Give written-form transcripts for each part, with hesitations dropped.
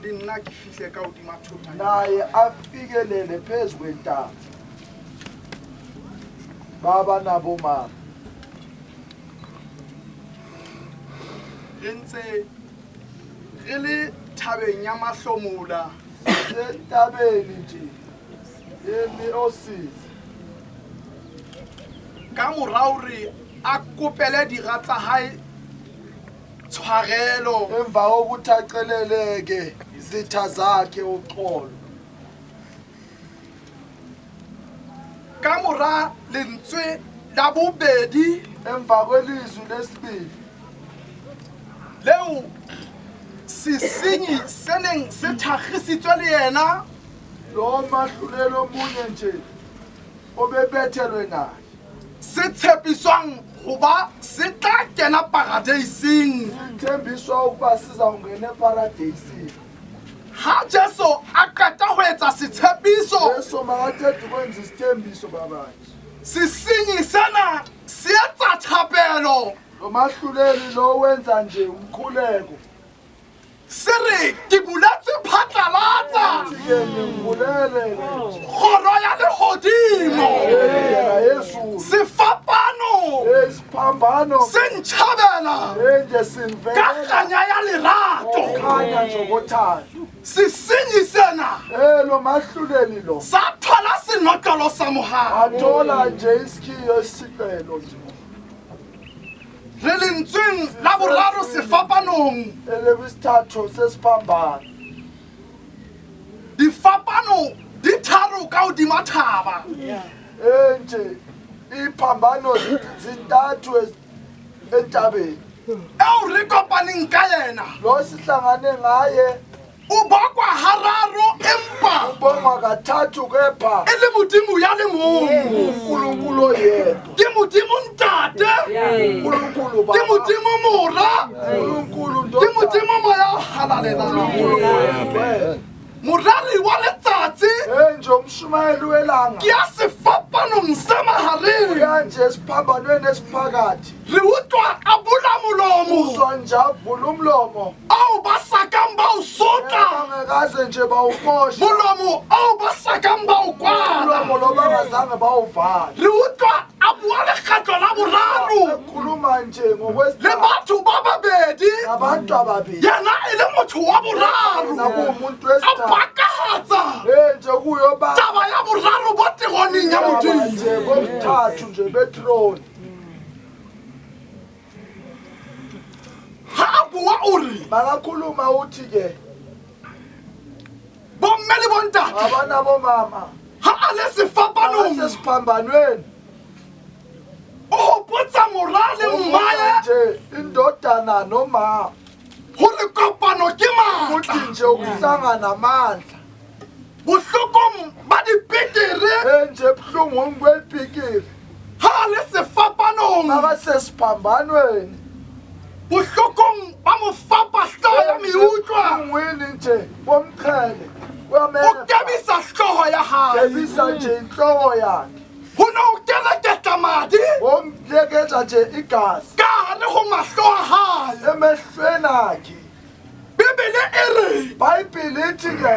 le nna ke fihle ka hodima thota naye afikelele phezu kwentaba. Baba nabomama re ntse re le thabeng ya mahlomola sentabeni nje osizi ka morao re a kopele dira tsa hae tshwarelo emva kokuthi aceleleke izitha zakhe uxolo. ka mora lentswe la bobedi Emva kwelizwi lesibili leo sisinyi se neng se thagisitswe le yena lo mahlulelo omunye nje obebethelwe naye se tshepiswang goba se tla kena paradieseng sithembiswa ukuba sizawungena eparadeyisini. ha Jesu a qeta ho etsa setshepiso Yesu makaqeda ukwenza isithembiso babanje. sisinyi sena se etsa thapelo Lo mahluleli lo wenza nje umkhuleko. se re ke buletse phatlalatsa Ke ngivulele kgoro ya lehodimo yena Yesu sefapano esiphambano se ntjhabela enje ka sinvela kganya ya lerato khanya njokothanda. sisinyi sena Lo mahluleli lo sa thola senotlolo sa mohau athola nje isikhiyo esicelo nje re lentsweng la boraro sefapanong elebisithathu sesiphambano. difapano di tharo ka hodima thaba Enje iphambano zintathu entabeni. eo re kopaneng ka yena Lo sihlangane ngaye o bakwa hararo empa ubongwa kathathu kepha e le modimo ya le mong uNkulunkulu oyedwa. ke modimo ntate uNkulunkulu ke Baba. modimo mora uNkulunkulu ke Ndodana. modimo moya o halalelang uNkulunkulu morari wa letsatsi enje umshumayeli welanga ke ya sefapanong se mahareng kanje esiphambanweni esiphakathi. re utlwa a bula molomo Uzwa nje avula umlomo ao ba sakang ba o sotla bangekaze nje bawumosha. molomo ao ba sakang ba o kwala Umlomo lo bangazange bawuvala. re utlwa a bua lekgatlo la boraro Ekhuluma nje le ngokwesithathu batho ba babedi nabantu ababili. yena e le motho wa boraro Nakuwumuntu a wesithathu pakahatsa enje kuyo ba taba ya boraro bo tegoneng ya modimo nje bomthathu nje betroni. ha a bua o re Bangakhuluma uthi ke bomme le bontate abana bomama ha a le sefapanong abasesiphambanweni o hopotsa mora le mmaye nje indodana noma gore kopano ke uthi maatla nje ukuhlangana amandla bohlokong ba dipetere enje ebuhlungwini kwelipikile ha a le sefapanong abasesiphambanweni bohlokong ba mofapahloho ya meutlwa ebuhlungwini nje bomqhele o uyamela kebisa hloho ya hae ebisa nje inhloko yakhe ho ne o keleketa madi bomlekeza nje igazi ka hare ho mahlo a hae emehlweni akhe. bibele e re Bhayibhile ithi ke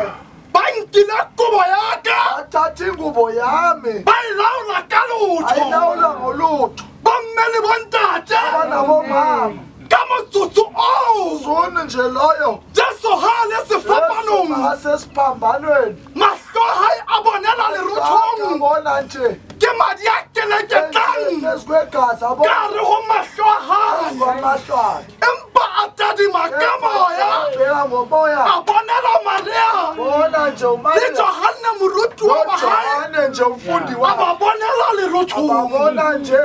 ba nkile kobo ya ka bathatha ingubo yami ba e laola ka lotho ayilawula ngolutho. bomme le bontate Abana bomama ka motsotso oo zone nje loyo jesu ha a le sefapanong asesiphambanweni mahlo a hae a bonela lerothong akabona nje ke madi a keleketlang phezu kwegazi ka hare ho mahlo a hae abonamahlo akhe empa a tadima ka moya bheka ngomoya a bonela maria bona nje le umaria johane moruti wa bahae noJohane nje umfundi a wa ba bonela lerothong babona nje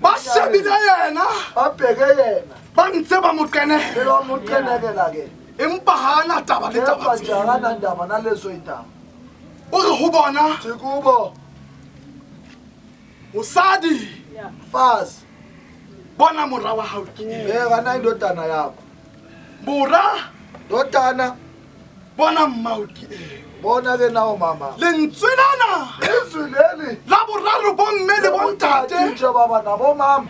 ba shebile yena babheke yena ba ntse ba mo qenela bebamuqenekela ke empa ha a na taba le taba kepha nje tseo akanandaba nalezo yindaba. o re ho bona Thi kubo mosadi mfazi bona mora wa hao ke bheka na indodana yakho mora ndodana bona mmao ke eng bona ke nawo mama lentswe lena izwi leli la boraro bomme le bontate nje baba nabomama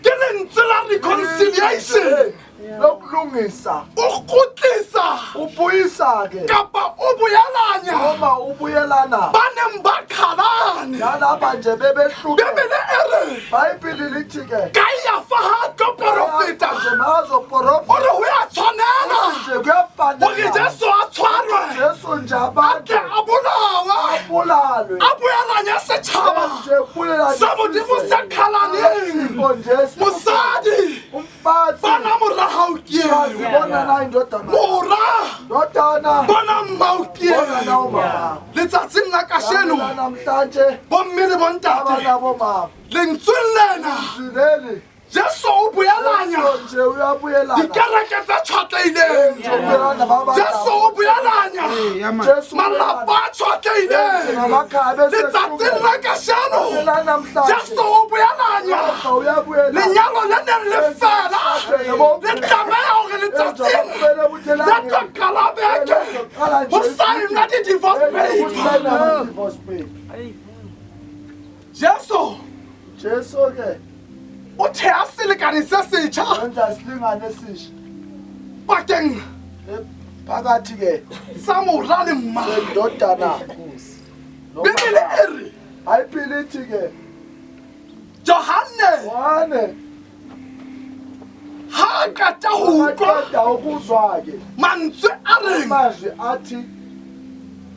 ke lentswe la reconciliation lokulungisa o kgutlisa ubuyisa Ubuyisa-ke kapa o boelanya noma ubuyelana ba neng ba kgalane. nalapha nje bebehluke. Bebele e re Bhayibhili lithi-ke ka ya fa ha tlo porofeta nje mazoprofita o re ho ya tshwanela nje hore kuyafanela Jesu a tshwarwe Jesu nje a abantu tle a bolawe bulalwe a boelanya setšhaba nje bulela sa modimo se kgalaneng. Mosadi umfazi bona moragao ke umfazi eng, bona na indodana mora ndodana bona mmao ke bona na eng. umama Letsatsing la kasheno namhlanje bomme le bontate abana bomama lentsweng lena zileli Jesu o boelanya nje uyabuyelana dikereke tse tshwatlehileng. Jesu o boelanya malapa a tshwatlehileng. Letsatsing la kasheno Jesu o boelanya lenyalo le neng le fela le tlameha hore letsatsing le tlo qala beke ho saenwa di-divorce papers. Jesu Jesu ke o theha selekane se setjha wenza isilingane esisha bakeng phakathi ke sa mora le mma. sendodana Bibele e re Bhayibhili ithi ke Johane Yohane ha a qeta ho utlwa aqeda ukuzwa ke mantswe a reng amazwi athi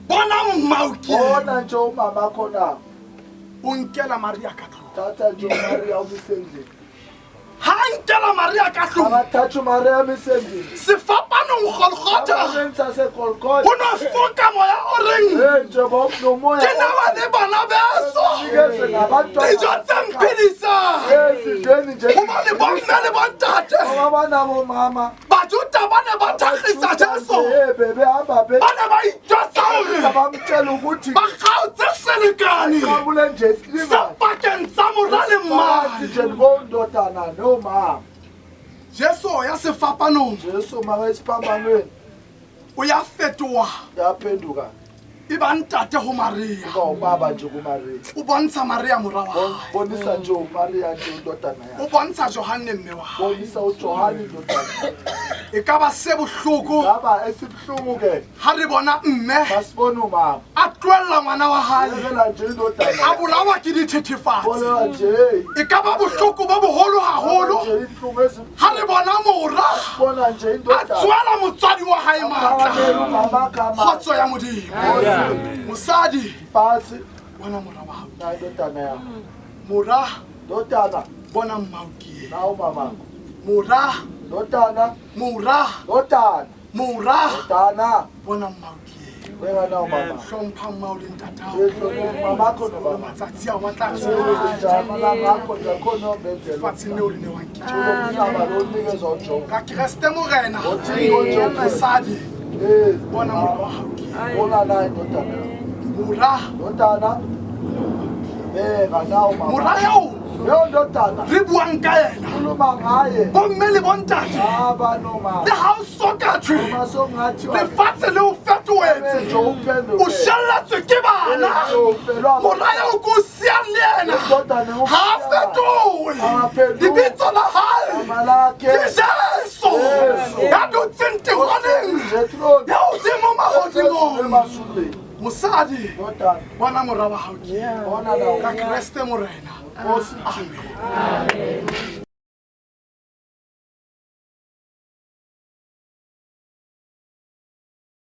bona mmao ke eng. bona nje umama khona O nkela Maria ka tlung. thatha nje uMaria umisendlini Ha a nkela Maria ka tlung akathatha uMaria emisendlini sefapanong Golgotha abenza seGolgotha ho no foka moya o reng nje bonomoya ke nawa le bana beso nikezwe ngabantwana dijo tse mphedisang ezidleni nje hobane bomme le bontate abana bomama bajuda ba ne ba thakgisa Jesu bebe hamba be ba ne ba itjwetsa hore bamtshela ukuthi ba kgaotse selekane qabule nje se isilingane pakeng tsa mora le phakathi nje mmane. bondodana nomama Jesu ya sefapanong Jesu maka esiphambanweni o ya fetoha yaphenduka e ba ntate ho Maria uba ubaba nje kuMaria o bontsha Maria mora wa hae, bonisa nje uMaria nje indodana yakhe o bontsha Johane mme wa hae. bonisa uJohane indodana E ka ba se bohloko ngaba esibuhlungu ke ha re bona mme masibona umama a tlohella ngwana wa hae lekela nje a indodana bolawa ke dithethefatsi. bolela nje E ka ba bohloko bo boholo haholo nje inhlungu ha re bona mora ezibona nje a indodana tswela motswadi wa hae matla. umama kama Kgotso ya Modimo. Mosadi phansi bona mora wa hao, na indodana yakhe mora ndodana bona mmao ke eng. na umama Mora ndodana mora ndodana mora ndodana bona mmao ke eng. wena na umama Hlompha mmao le ntatao ehlonipha mamakho le nobaba matsatsi ao a tla amalanga akho njakhona obenzela lefatsheng leo le ne wa nketsa. umhlaba lo unikezwa uJobe Ka Kreste morena othini uJobe mosadi eh bona mora wa hao ke eng. bona na indodana Mora ndodana beka na umama mora eo yo ndodana re buang ka yena khuluma ngaye bomme le bontate aba nomama le ha o soka thwe masongathi lefatshe le o fetoetse nje uphenduke o shelletswe ke bana mora eo ko o siang le yena ndodana ha a fetowe lebitso la hae malake ke Jesu ya dutseng teroneng ya hodimo mahodimong. masule Mosadi ndodana bona mora wa hao ke eng. bona na Ka Kreste morena. Nkosi Amen.